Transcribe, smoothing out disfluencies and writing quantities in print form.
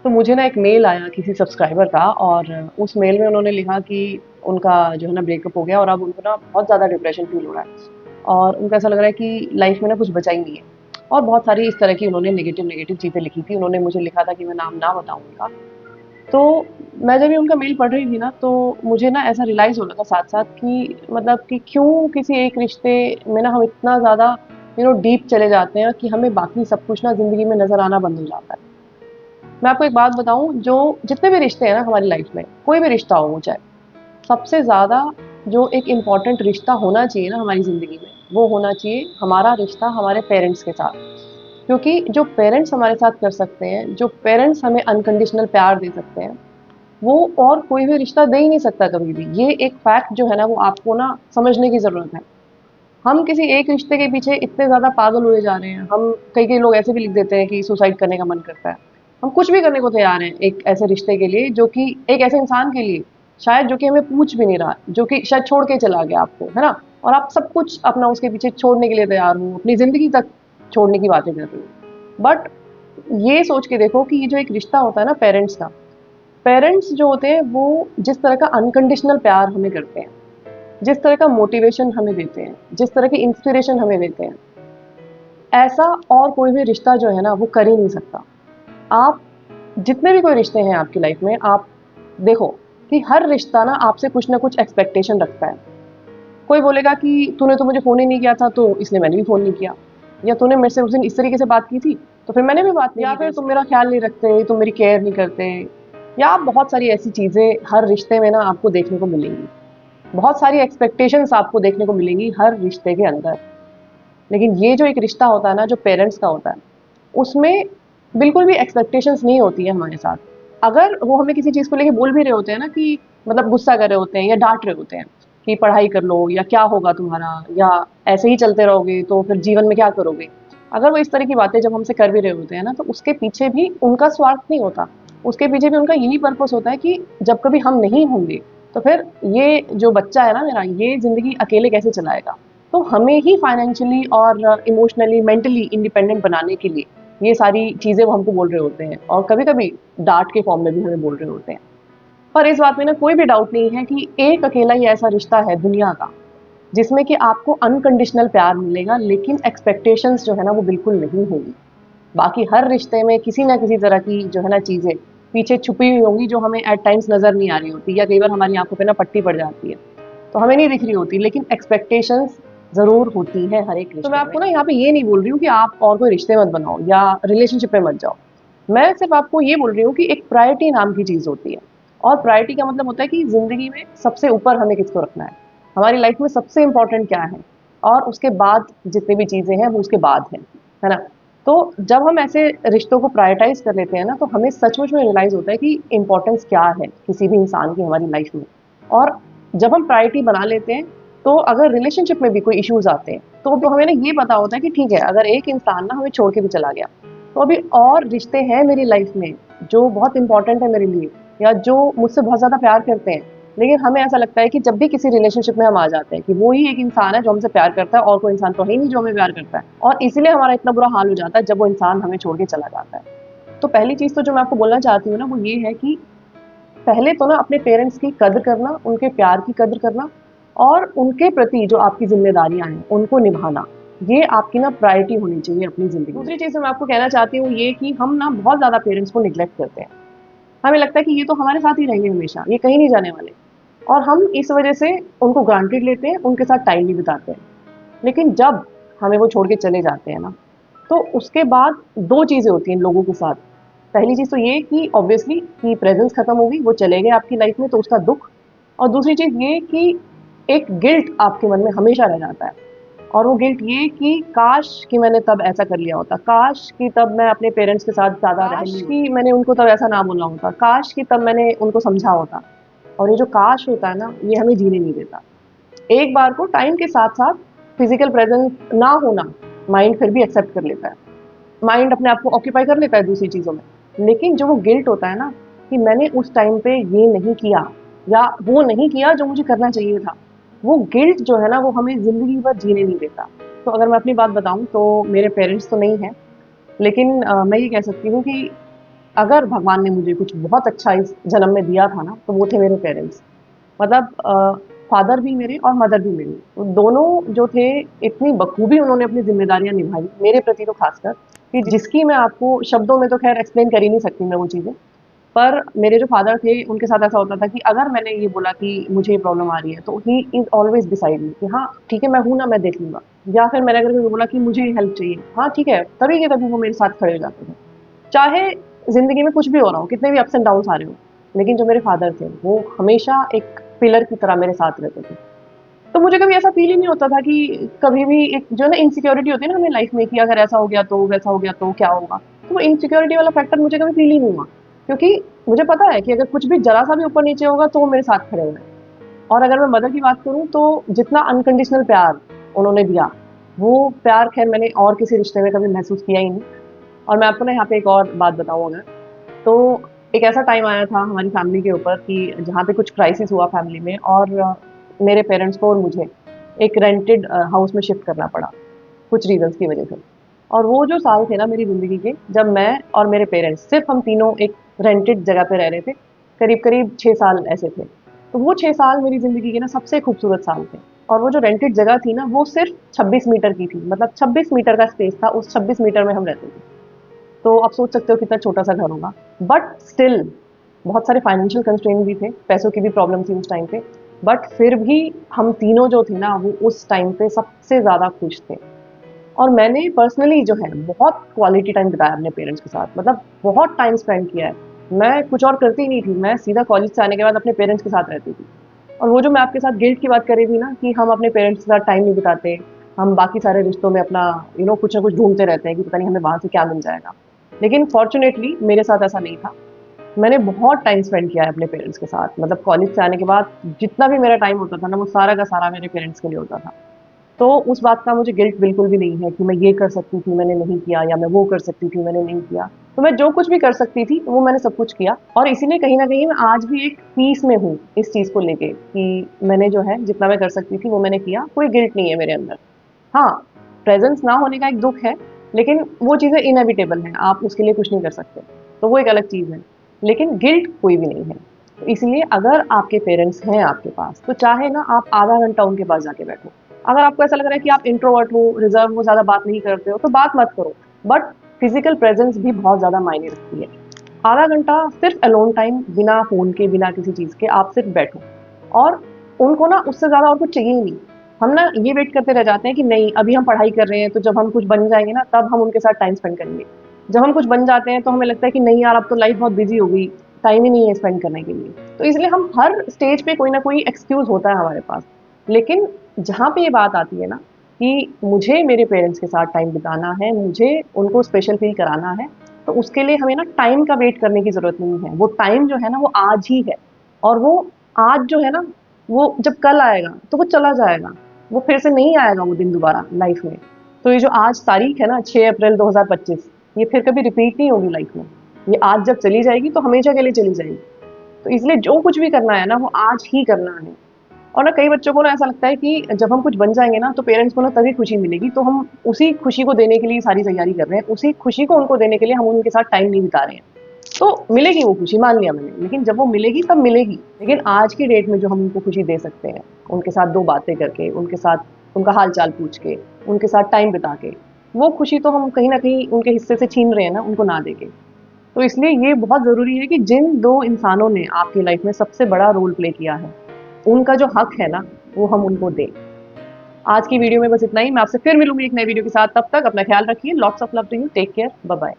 तो मुझे ना एक मेल आया किसी सब्सक्राइबर का और उस मेल में उन्होंने लिखा कि उनका जो है ना ब्रेकअप हो गया और अब उनको ना बहुत ज़्यादा डिप्रेशन फ़ील हो रहा है और उनको ऐसा लग रहा है कि लाइफ में ना कुछ बचा ही नहीं है। और बहुत सारी इस तरह की उन्होंने नेगेटिव चीज़ें लिखी थी। उन्होंने मुझे लिखा था कि मैं नाम ना बताऊँ उनका। तो मैं जब ये उनका मेल पढ़ रही थी ना तो मुझे ना ऐसा रियलाइज़ हो रहा था साथ-साथ कि मतलब कि क्यों किसी एक रिश्ते में ना हम इतना ज़्यादा डीप चले जाते हैं कि हमें बाकी सब कुछ ना ज़िंदगी में नज़र आना बंद हो जाता है। मैं आपको एक बात बताऊँ, जो जितने भी रिश्ते हैं ना हमारी लाइफ में, कोई भी रिश्ता हो वो चाहे, सबसे ज़्यादा जो एक इम्पोर्टेंट रिश्ता होना चाहिए ना हमारी ज़िंदगी में, वो होना चाहिए हमारा रिश्ता हमारे पेरेंट्स के साथ। क्योंकि जो पेरेंट्स हमारे साथ कर सकते हैं, जो पेरेंट्स हमें अनकंडीशनल प्यार दे सकते हैं, वो और कोई भी रिश्ता दे ही नहीं सकता कभी भी। ये एक फैक्ट जो है ना वो आपको ना समझने की ज़रूरत है। हम किसी एक रिश्ते के पीछे इतने ज़्यादा पागल हुए जा रहे हैं। हम कई-कई लोग ऐसे भी लिख देते हैं कि सुसाइड करने का मन करता है। हम कुछ भी करने को तैयार हैं एक ऐसे रिश्ते के लिए जो कि एक ऐसे इंसान के लिए, शायद जो कि हमें पूछ भी नहीं रहा, जो कि शायद छोड़ के चला गया आपको, है ना? और आप सब कुछ अपना उसके पीछे छोड़ने के लिए तैयार हो, अपनी ज़िंदगी तक छोड़ने की बातें कर रहे हो। बट ये सोच के देखो कि ये जो एक रिश्ता होता है ना पेरेंट्स का, पेरेंट्स जो होते हैं वो जिस तरह का अनकंडीशनल प्यार हमें करते हैं, जिस तरह का मोटिवेशन हमें देते हैं, जिस तरह की इंस्पिरेशन हमें देते हैं, ऐसा और कोई भी रिश्ता जो है ना वो कर ही नहीं सकता। आप जितने भी कोई रिश्ते हैं आपकी लाइफ में, आप देखो कि हर रिश्ता ना आपसे कुछ ना कुछ एक्सपेक्टेशन रखता है। कोई बोलेगा कि तूने तो मुझे फ़ोन ही नहीं किया था तो इसलिए मैंने भी फ़ोन नहीं किया, या तूने मेरे से उस दिन इस तरीके से बात की थी तो फिर मैंने भी बात नहीं की, या फिर तुम मेरा ख्याल नहीं रखते, तुम मेरी केयर नहीं करते, या बहुत सारी ऐसी चीज़ें हर रिश्ते में ना आपको देखने को मिलेंगी। बहुत सारी एक्सपेक्टेशंस आपको देखने को मिलेंगी हर रिश्ते के अंदर। लेकिन ये जो एक रिश्ता होता है ना जो पेरेंट्स का होता है, उसमें बिल्कुल भी एक्सपेक्टेशंस नहीं होती है हमारे साथ। अगर वो हमें किसी चीज़ को लेके बोल भी रहे होते हैं ना कि मतलब गुस्सा कर रहे होते हैं या डाँट रहे होते हैं कि पढ़ाई कर लो या क्या होगा तुम्हारा, या ऐसे ही चलते रहोगे तो फिर जीवन में क्या करोगे? अगर वो इस तरह की बातें जब हमसे कर भी रहे होते हैं ना तो उसके पीछे भी उनका स्वार्थ नहीं होता। उसके पीछे भी उनका यही पर्पस होता है कि जब कभी हम नहीं होंगे, तो फिर ये जो बच्चा है ना मेरा, ये ज़िंदगी अकेले कैसे चलाएगा? तो हमें ही फाइनेंशियली और इमोशनली, मेंटली इंडिपेंडेंट बनाने के लिए ये सारी चीज़ें वो हमको बोल रहे होते हैं और कभी-कभी डाँट के फॉर्म में भी हमें बोल रहे होते हैं। पर इस बात में ना कोई भी डाउट नहीं है कि एक अकेला ही ऐसा रिश्ता है दुनिया का, जिसमें कि आपको अनकंडीशनल प्यार मिलेगा, लेकिन एक्सपेक्टेशंस जो है ना वो बिल्कुल नहीं होंगी। बाकी हर रिश्ते में किसी न किसी तरह की जो है ना चीज़ें पीछे छुपी हुई होंगी जो हमें एट टाइम्स नज़र नहीं आ रही होती, या कई बार हमारी आँखों पे ना पट्टी पड़ जाती है। तो हमें नहीं दिख रही होती, लेकिन एक्सपेक्टेशंस ज़रूर होती हैं हर एक रिश्ते में। तो मैं आपको ना यहाँ पे ये नहीं बोल रही हूँ कि आप और कोई रिश्ते मत बनाओ या रिलेशनशिप में मत जाओ। मैं सिर्फ़ आपको ये बोल रही हूँ कि एक प्रायोरिटी नाम की चीज़ होती है, और प्रायोरिटी का मतलब होता है कि ज़िंदगी में सबसे ऊपर हमें किसको रखना है। हमारी लाइफ़ में सबसे इम्पोर्टेंट क्या है, और उसके बाद जितनी भी चीज़ें हैं वो उसके बाद हैं, है ना? तो जब हम ऐसे रिश्तों को प्रायोरिटाइज़ कर लेते हैं ना, तो हमें सचमुच में रियलाइज़ होता है कि इम्पोर्टेंस क्या है किसी भी इंसान की हमारी लाइफ़ में। और जब हम प्रायोरिटी बना लेते हैं, तो अगर रिलेशनशिप में भी कोई इश्यूज़ आते हैं, तो हमें ना ये पता होता है कि ठीक है, अगर एक इंसान ना हमें छोड़ के भी चला गया, तो अभी और रिश्ते हैं मेरी लाइफ़ में जो बहुत इम्पोर्टेंट है मेरे लिए, या जो मुझसे बहुत ज़्यादा प्यार करते हैं। लेकिन हमें ऐसा लगता है कि जब भी किसी रिलेशनशिप में हम आ जाते हैं कि वो ही एक इंसान है जो हमसे प्यार करता है, और कोई इंसान तो है ही नहीं जो हमें प्यार करता है, और इसीलिए हमारा इतना बुरा हाल हो जाता है जब वो इंसान हमें छोड़ के चला जाता है। तो पहली चीज़ तो जो मैं आपको बोलना चाहती हूँ ना वो ये है कि पहले तो ना अपने पेरेंट्स की कद्र करना, उनके प्यार की कद्र करना, और उनके प्रति जो आपकी ज़िम्मेदारियाँ हैं, उनको निभाना, ये आपकी ना प्रायोरिटी होनी चाहिए अपनी ज़िंदगी में। दूसरी चीज़ जो मैं आपको कहना चाहती हूँ ये कि हम ना बहुत ज़्यादा पेरेंट्स को नेग्लेक्ट करते हैं। हमें लगता है कि ये तो हमारे साथ ही रहेंगे हमेशा, ये कहीं नहीं जाने वाले, और हम इस वज़ह से उनको ग्रांटेड लेते हैं, उनके साथ टाइम नहीं बिताते हैं। लेकिन जब हमें वो छोड़ के चले जाते हैं ना, तो उसके बाद 2 चीज़ें होती हैं लोगों के साथ। पहली चीज़ तो ये कि ऑब्वियसली कि प्रेज़ेंस खत्म हो गई, वो चले गए आपकी लाइफ़ में तो उसका दुःख, और दूसरी चीज़ ये कि एक गिल्ट आपके मन में हमेशा रह जाता है। और वो गिल्ट ये कि काश कि मैंने तब ऐसा कर लिया होता, काश कि तब मैं अपने पेरेंट्स के साथ ज़्यादा रह ली होती, काश कि मैंने उनको तब ऐसा ना बोला होता, काश कि तब मैंने उनको समझा होता। और ये जो काश होता है ना, ये हमें जीने नहीं देता। एक बार को टाइम के साथ-साथ फिज़िकल प्रेज़ेंस ना होना, माइंड फिर भी एक्सेप्ट कर लेता है। माइंड अपने आप को ऑक्यूपाई कर लेता है दूसरी चीज़ों में। लेकिन जो वो गिल्ट होता है ना कि मैंने उस टाइम पे ये नहीं किया, या वो नहीं किया जो मुझे करना चाहिए था, वो गिल्ट जो है ना वो हमें ज़िंदगी भर जीने नहीं देता। तो अगर मैं अपनी बात बताऊँ तो मेरे पेरेंट्स तो नहीं हैं, लेकिन मैं ये कह सकती हूँ कि अगर भगवान ने मुझे कुछ बहुत अच्छा इस जन्म में दिया था ना, तो वो थे मेरे पेरेंट्स। मतलब फादर भी मेरे और मदर भी मेरी, तो दोनों जो थे, इतनी बखूबी उन्होंने अपनी ज़िम्मेदारियाँ निभाई, मेरे प्रति तो ख़ासकर, कि जिसकी मैं आपको शब्दों में तो ख़ैर एक्सप्लेन कर ही नहीं सकती मैं वो चीज़ें। पर मेरे जो फादर थे, उनके साथ ऐसा होता था कि अगर मैंने ये बोला कि मुझे ये प्रॉब्लम आ रही है, तो he is always beside me कि हाँ, ठीक है, मैं हूँ ना, मैं देख लूँगा। या फिर मैंने अगर कभी बोला कि मुझे हेल्प चाहिए, हाँ, ठीक है, तभी के तभी वो मेरे साथ खड़े हो जाते थे। चाहे ज़िंदगी में कुछ भी हो रहा हो, कितने भी अप्स एंड डाउन्स आ रहे हों, लेकिन जो मेरे फादर थे, वो हमेशा एक पिलर की तरह मेरे साथ रहते थे। तो मुझे कभी ऐसा फ़ील ही नहीं होता था कि कभी भी एक जो है ना इनसिक्योरिटी होती है ना हमें लाइफ़ में कि अगर ऐसा हो गया तो, वैसा हो गया तो क्या होगा? तो वो इनसिक्योरिटी वाला फैक्टर मुझे कभी फ़ील ही नहीं हुआ। क्योंकि मुझे पता है कि अगर कुछ भी ज़रा-सा भी ऊपर-नीचे होगा तो वो मेरे साथ खड़े हुए हैं। और अगर मैं मदर की बात करूँ तो जितना अनकंडीशनल प्यार उन्होंने दिया, वो प्यार ख़ैर मैंने और किसी रिश्ते में कभी महसूस किया ही नहीं। और मैं आपको ना यहाँ पे एक और बात बताऊँ अगर, तो एक ऐसा टाइम आया था हमारी फैमिली के ऊपर कि जहाँ पे कुछ क्राइसिस हुआ फैमिली में और मेरे पेरेंट्स को और मुझे एक रेंटेड हाउस में शिफ्ट करना पड़ा, कुछ रीज़न्स की वज़ह से। और वो जो साल थे ना मेरी ज़िंदगी के, जब मैं और मेरे पेरेंट्स सिर्फ़ हम तीनों एक रेंटेड जगह पे रह रहे थे, करीब-करीब 6 साल ऐसे थे। तो वो 6 साल मेरी ज़िंदगी के ना सबसे खूबसूरत साल थे। और वो जो रेंटेड जगह थी ना, वो सिर्फ़ 26 मीटर की थी, मतलब 26 मीटर का स्पेस था, उस 26 मीटर में हम रहते थे। तो आप सोच सकते हो कितना छोटा-सा घर होगा। बट स्टिल बहुत सारे फाइनेंशियल कंस्ट्रेंट भी थे, पैसों की भी प्रॉब्लम थी उस टाइम पे। बट फिर भी हम तीनों जो थे ना, वो उस टाइम पे सबसे ज़्यादा खुश थे। और मैंने पर्सनली जो है बहुत क्वालिटी टाइम बिताया अपने पेरेंट्स के साथ, मतलब बहुत टाइम स्पेंड किया है। मैं कुछ और करती नहीं थी, मैं सीधा कॉलेज से आने के बाद अपने पेरेंट्स के साथ रहती थी। और वो जो मैं आपके साथ गिल्ट की बात कर रही थी ना कि हम अपने पेरेंट्स के साथ टाइम नहीं बिताते, हम बाकी सारे रिश्तों में अपना कुछ ना कुछ ढूँढते रहते हैं कि पता नहीं हमें वहाँ से क्या मिल जाएगा। लेकिन फॉर्च्यूनेटली मेरे साथ ऐसा नहीं था। मैंने बहुत टाइम स्पेंड किया है अपने पेरेंट्स के साथ, मतलब कॉलेज से आने के बाद जितना भी मेरा टाइम होता था ना, वो सारा का सारा मेरे पेरेंट्स के लिए होता था। तो उस बात का मुझे गिल्ट बिल्कुल भी नहीं है कि मैं ये कर सकती थी, मैंने नहीं किया, या मैं वो कर सकती थी, मैंने नहीं किया। तो मैं जो कुछ भी कर सकती थी, वो मैंने सब कुछ किया और इसीलिए कहीं न कहीं मैं आज भी एक पीस में हूँ इस चीज़ को लेके कि मैंने जो है जितना मैं कर सकती थी, वो मैंने किया, कोई गिल्ट नहीं है मेरे अंदर। हाँ, प्रेज़ेंस ना होने का एक दुःख है, लेकिन वो चीज़ें इनेविटेबल हैं, आप उसके लिए कुछ नहीं कर सकते। तो वो एक अलग चीज़ है, लेकिन गिल्ट कोई भी नहीं है। तो इसलिए अगर आपके पेरेंट्स हैं आपके पास, तो चाहे ना आप आधा घंटा उनके पास जाके बैठो। अगर आपको ऐसा लग रहा है कि आप इंट्रोवर्ट हो, रिज़र्व हो, ज़्यादा बात नहीं करते हो, तो बात मत करो। बट फिज़िकल प्रेज़ेंस भी बहुत ज़्यादा मायने रखती है। आधा घंटा सिर्फ़ अलोन टाइम, बिना फ़ोन के, बिना किसी चीज़ के आप सिर्फ़ बैठो और उनको ना उससे ज़्यादा और कुछ चाहिए ही नहीं। हम ना ये वेट करते रह जाते हैं कि नहीं, अभी हम पढ़ाई कर रहे हैं, तो जब हम कुछ बन जाएँगे ना, तब हम उनके साथ टाइम स्पेंड करेंगे। जब हम कुछ बन जाते हैं, तो हमें लगता है कि नहीं यार, अब तो लाइफ़ बहुत बिज़ी हो गई, टाइम ही नहीं है स्पेंड करने के लिए। तो इसलिए हम हर स्टेज पे कोई ना कोई एक्सक्यूज़ होता है हमारे पास। लेकिन जहाँ पे ये बात आती है ना कि मुझे मेरे पेरेंट्स के साथ टाइम बिताना है, मुझे उनको स्पेशल फ़ील कराना है, तो उसके लिए हमें ना टाइम का वेट करने की ज़रूरत नहीं है। वो टाइम जो है ना, वो आज ही है और वो आज जो है ना, वो जब कल आएगा, तो वो चला जाएगा। वो फिर से नहीं आएगा वो दिन दोबारा लाइफ़ में। तो ये जो आज तारीख है ना 6 अप्रैल 2025, ये फिर कभी रिपीट नहीं होगी लाइफ़ में। ये आज जब चली जाएगी, तो हमेशा के लिए चली जाएगी। तो इसलिए जो कुछ भी करना है ना, वो आज ही करना है। और ना कई बच्चों को ना ऐसा लगता है कि जब हम कुछ बन जाएँगे ना, तो पेरेंट्स को ना तभी खुशी मिलेगी, तो हम उसी खुशी को देने के लिए सारी तैयारी कर रहे हैं। उसी खुशी को उनको देने के लिए हम उनके साथ टाइम नहीं बिता रहे हैं। तो मिलेगी वो खुशी, मान लिया मैंने, लेकिन जब वो मिलेगी तब मिलेगी। लेकिन आज की डेट में जो हम उनको खुशी दे सकते हैं, उनके साथ 2 बातें करके, उनके साथ उनका हाल-चाल पूछ के, उनके साथ टाइम बिता के, वो खुशी तो हम कहीं न कहीं उनके हिस्से से छीन रहे हैं ना, उनको ना देके। तो इसलिए ये बहुत ज़रूरी है कि जिन 2 इंसानों ने आपकी लाइफ़ में सबसे बड़ा रोल प्ले किया है, उनका जो हक है ना, वो हम उनको दें। आज की वीडियो में बस इतना ही। मैं आपसे फिर मिलूँगी एक नई वीडियो के साथ। तब तक अपना ख़्याल रखिए। Lots of love to you. Take care. Bye bye.